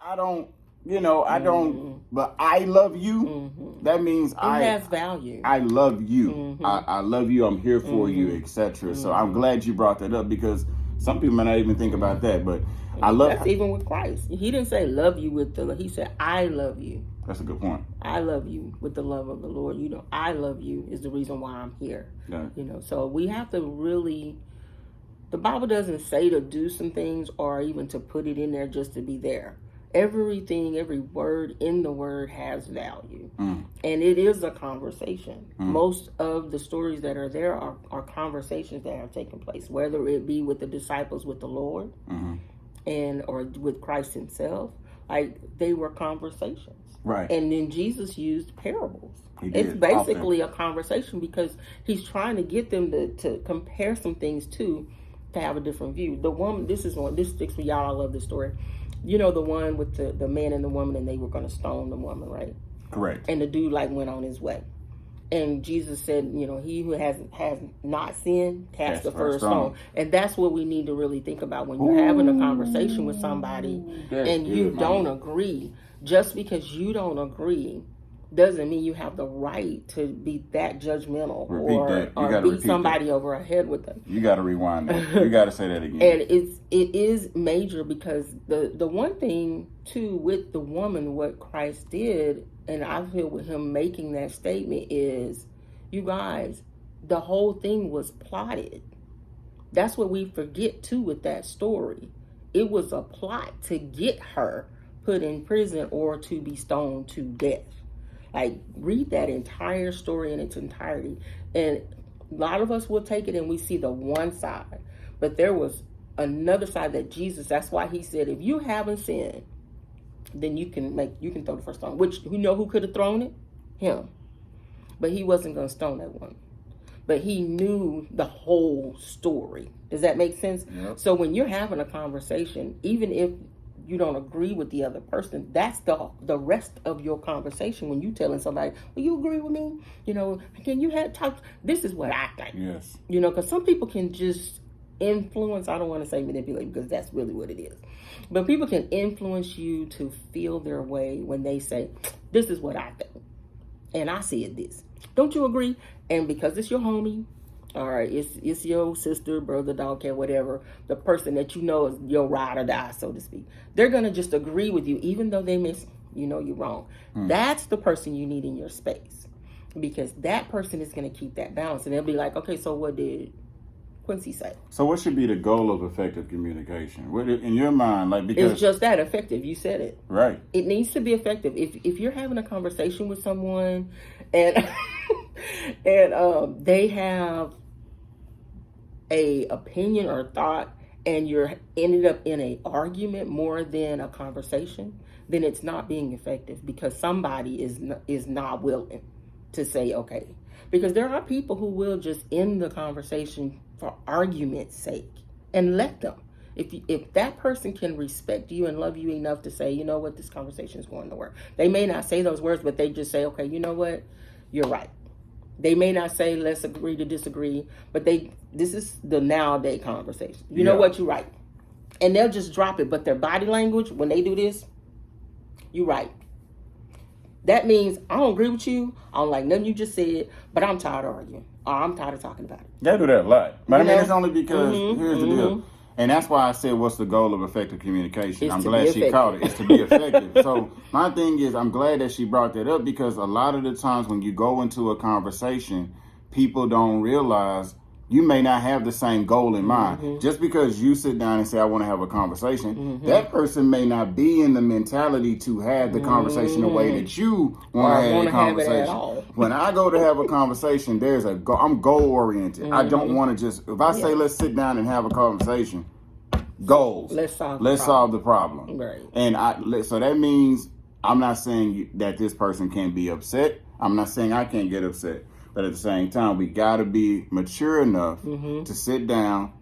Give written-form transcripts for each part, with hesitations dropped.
I don't, I don't, but I love you. That means it has value. I love you. I love you. I'm here for you, etc. So I'm glad you brought that up, because some people might not even think about that, but I love. That's even with Christ. He didn't say love you with the. He said I love you. That's a good point. I love you with the love of the Lord. I love you is the reason why I'm here. Yeah. So we have to really. The Bible doesn't say to do some things or even to put it in there just to be there. Everything, every word in the word has value. And it is a conversation. Most of the stories that are there are conversations that have taken place, whether it be with the disciples, with the Lord, or with Christ himself. Like, they were conversations. Right. And then Jesus used parables. It's basically a conversation, because he's trying to get them to compare some things to have a different view. The woman, this sticks with y'all. I love this story. The one with the man and the woman, and they were going to stone the woman, right? Correct. And the dude went on his way. And Jesus said, he who has not sinned, cast the first stone. And that's what we need to really think about when you're having a conversation with somebody and you don't agree. Just because you don't agree doesn't mean you have the right to be that judgmental or beat somebody over a head with them. You got to rewind that. You got to say that again. And it is major, because the one thing too with the woman, what Christ did, and I feel with him making that statement, is, you guys, the whole thing was plotted. That's what we forget too with that story. It was a plot to get her put in prison or to be stoned to death. Like, read that entire story in its entirety. And a lot of us will take it and we see the one side. But there was another side that Jesus, that's why he said, if you haven't sinned, then you can throw the first stone. Which, who could have thrown it? Him. But he wasn't going to stone that woman. But he knew the whole story. Does that make sense? Yep. So when you're having a conversation, even if you don't agree with the other person, that's the rest of your conversation. When you telling somebody, well, you agree with me? Can you talk? This is what I think. Yes. Because some people can just influence. I don't want to say manipulate, because that's really what it is. But people can influence you to feel their way when they say, this is what I think, and I see it this. Don't you agree? And because it's your homie, all right, it's your sister, brother, dog, cat, whatever, the person that is your ride or die, so to speak. They're going to just agree with you, even though they you're wrong. That's the person you need in your space, because that person is going to keep that balance. And they'll be like, okay, so what did Quincy say? So what should be the goal of effective communication? What, in your mind, because... It's just that, effective. You said it. Right. It needs to be effective. If you're having a conversation with someone and and they have a opinion or thought, and you're ended up in a argument more than a conversation, then it's not being effective, because somebody is not willing to say okay. Because there are people who will just end the conversation for argument's sake, and let them. If that person can respect you and love you enough to say, you know what, this conversation is going to work. They may not say those words, but they just say, okay, you know what, you're right. They may not say, let's agree to disagree, but this is the nowadays conversation. You know what, you're right. And they'll just drop it, but their body language, when they do this, you're right. That means, I don't agree with you, I don't like nothing you just said, but I'm tired of arguing, or I'm tired of talking about it. They do that a lot. But it's only because, here's the deal. And that's why I said, what's the goal of effective communication? I'm glad she caught it. It's to be effective. So my thing is, I'm glad that she brought that up, because a lot of the times when you go into a conversation, people don't realize you may not have the same goal in mind. Just because you sit down and say, I want to have a conversation, that person may not be in the mentality to have the conversation the way that you want to have the conversation. When I go to have a conversation, there's a goal. I'm goal oriented. I don't want to just, if I say, let's sit down and have a conversation, goals. Let's solve the problem. Right. And so that means, I'm not saying that this person can't be upset. I'm not saying I can't get upset. But at the same time, we got to be mature enough to sit down,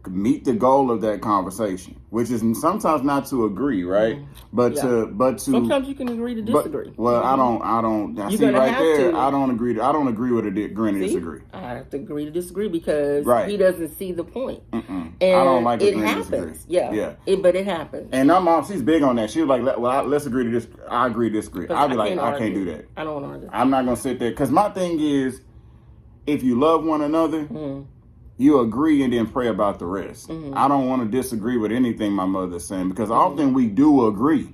meet the goal of that conversation, which is sometimes not to agree, right? But to sometimes you can agree to disagree. I don't. I You're see right there. to. I don't agree. I don't agree with agree to disagree. I have to agree to disagree because he doesn't see the point. And I don't like it agreeing happens. to disagree. But it happens. And my mom, she's big on that. She was like, "Well, let's agree to this. I agree to disagree." I'll be like, "I can't do that. I don't want to argue. I'm not gonna sit there because my thing is, if you love one another." You agree and then pray about the rest. I don't want to disagree with anything my mother's saying because often we do agree.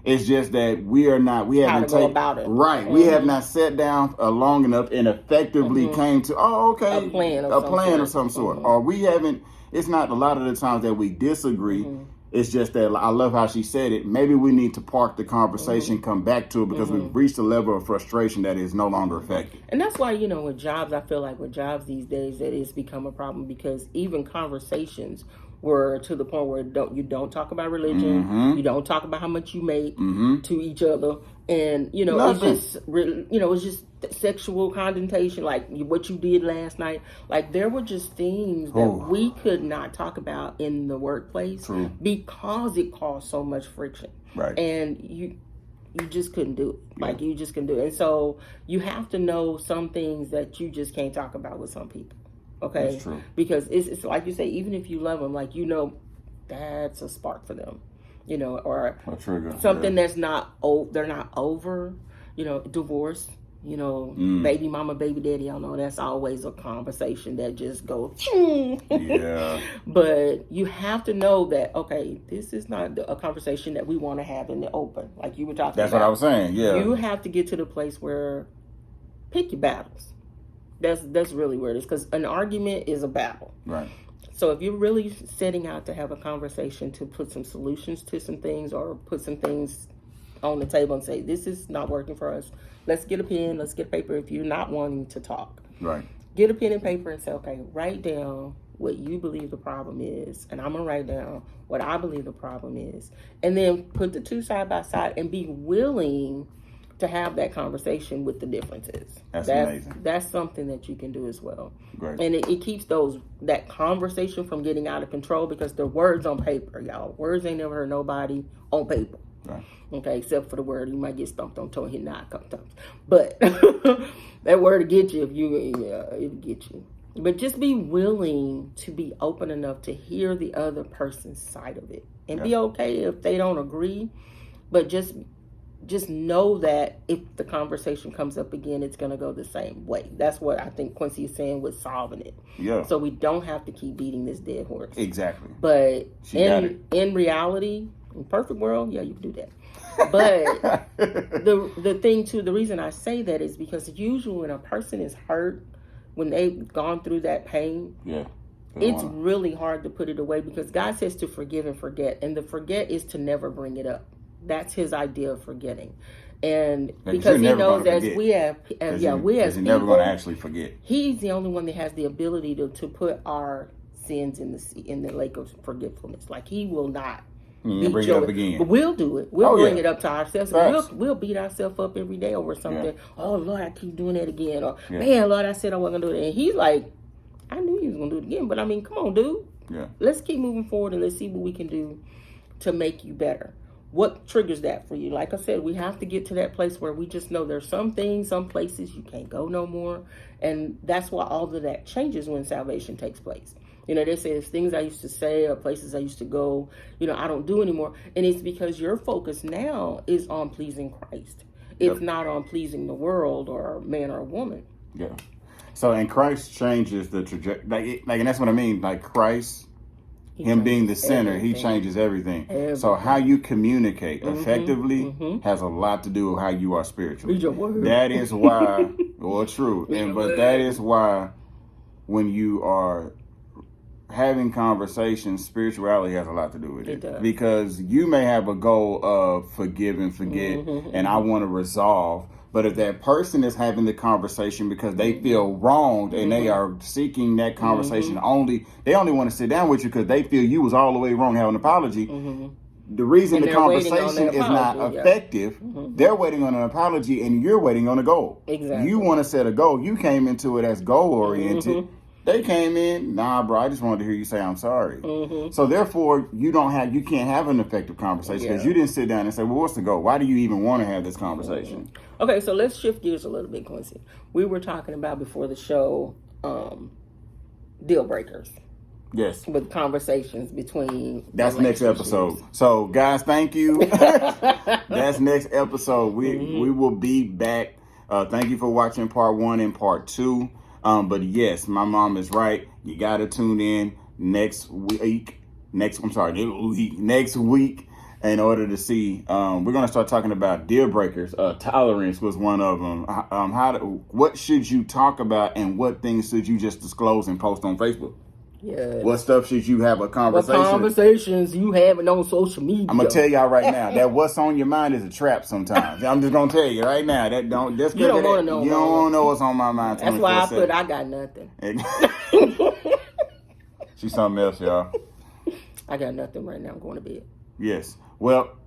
It's just that we haven't taken about it. Right. We have not sat down long enough and effectively came to a plan of some sort. Or we haven't. It's not a lot of the times that we disagree. It's just that I love how she said it. Maybe we need to park the conversation, come back to it because we've reached a level of frustration that is no longer effective. And that's why, with jobs, I feel like with jobs these days, that it's become a problem because even conversations were to the point where you don't talk about religion, you don't talk about how much you make to each other, and it's just sexual connotation, like what you did last night. Like there were just things that we could not talk about in the workplace because it caused so much friction. Right. And you just couldn't do it. Like you just couldn't do it. And so you have to know some things that you just can't talk about with some people. Okay. That's true. Because it's like you say, even if you love them, like that's a spark for them. Or a trigger. Something that's they're not over, divorce. Baby mama, baby daddy, y'all know that's always a conversation that just goes, But you have to know that, okay, this is not a conversation that we want to have in the open. Like you were talking about. That's what I was saying, You have to get to the place where pick your battles. That's really where it is. Because an argument is a battle. Right. So if you're really setting out to have a conversation to put some solutions to some things or put some things on the table and say, this is not working for us. Let's get a pen, let's get paper if you're not wanting to talk. Right. Get a pen and paper and say, okay, write down what you believe the problem is. And I'm going to write down what I believe the problem is. And then put the two side by side and be willing to have that conversation with the differences. That's amazing. That's something that you can do as well. Great. And it keeps that conversation from getting out of control because the words on paper, y'all. Words ain't never hurt nobody on paper. Right. Okay, except for the word you might get stomped on toe and hit not a couple times. But that word will get you it'll get you. But just be willing to be open enough to hear the other person's side of it. And be okay if they don't agree. But just know that if the conversation comes up again, it's going to go the same way. That's what I think Quincy is saying with solving it. Yeah. So we don't have to keep beating this dead horse. Exactly. But in reality, in perfect world, you can do that. But the thing too, the reason I say that is because usually when a person is hurt, when they've gone through that pain, it's really hard to put it away because God says to forgive and forget. And the forget is to never bring it up. That's his idea of forgetting. And because he knows as we as people, never going to actually forget. He's the only one that has the ability to put our sins in the lake of forgetfulness. Like he will not bring it up again. But we'll do it. We'll bring it up to ourselves. We'll beat ourselves up every day over something. Yeah. Oh Lord, I keep doing that again. Or man, Lord, I said I wasn't gonna do it. And he's like, I knew you was gonna do it again. But I mean, come on, dude. Yeah. Let's keep moving forward and let's see what we can do to make you better. What triggers that for you? Like I said, we have to get to that place where we just know there's some things, some places you can't go no more. And that's why all of that changes when salvation takes place. They say there's things I used to say or places I used to go, I don't do anymore. And it's because your focus now is on pleasing Christ. It's not on pleasing the world or a man or a woman. Yeah. So, and Christ changes the trajectory. And that's what I mean. Like Christ, him being the center, he changes everything. So how you communicate effectively has a lot to do with how you are spiritually. That is why, true. But that is why when you are having conversations, spirituality has a lot to do with it. Because you may have a goal of forgive and forget, and I want to resolve. But if that person is having the conversation because they feel wronged and they are seeking that conversation they only want to sit down with you because they feel you was all the way wrong, have an apology. The reason the conversation is not effective, they're waiting on an apology and you're waiting on a goal. Exactly. You want to set a goal. You came into it as goal oriented. They came in, nah, bro, I just wanted to hear you say I'm sorry. So therefore, you can't have an effective conversation because you didn't sit down and say, well, what's the goal? Why do you even want to have this conversation? Okay, so let's shift gears a little bit, Quincy. We were talking about before the show deal breakers. Yes. With conversations between... That's next episode. So, guys, thank you. That's next episode. We will be back. Thank you for watching part 1 and part 2. But yes, my mom is right. You got to tune in next week in order to see. We're going to start talking about deal breakers. Tolerance was one of them. What should you talk about and what things should you just disclose and post on Facebook? Yes. What stuff should you have a conversation? What conversations you having on social media? I'm gonna tell y'all right now that what's on your mind is a trap sometimes. I'm just gonna tell you right now that you don't want to know. You don't want to know what's on my mind. That's why I put I got nothing. She's something else, y'all. I got nothing right now. I'm going to bed. Yes. Well,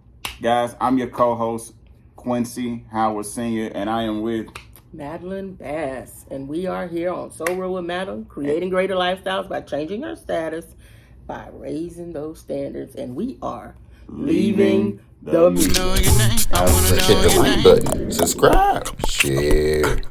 guys, I'm your co-host Quincy Howard Sr. and I am with Madelyn Bass, and we are here on So Real with Madelyn, creating greater lifestyles by changing our status, by raising those standards, and we are leaving the media. Hit the like button, subscribe, share.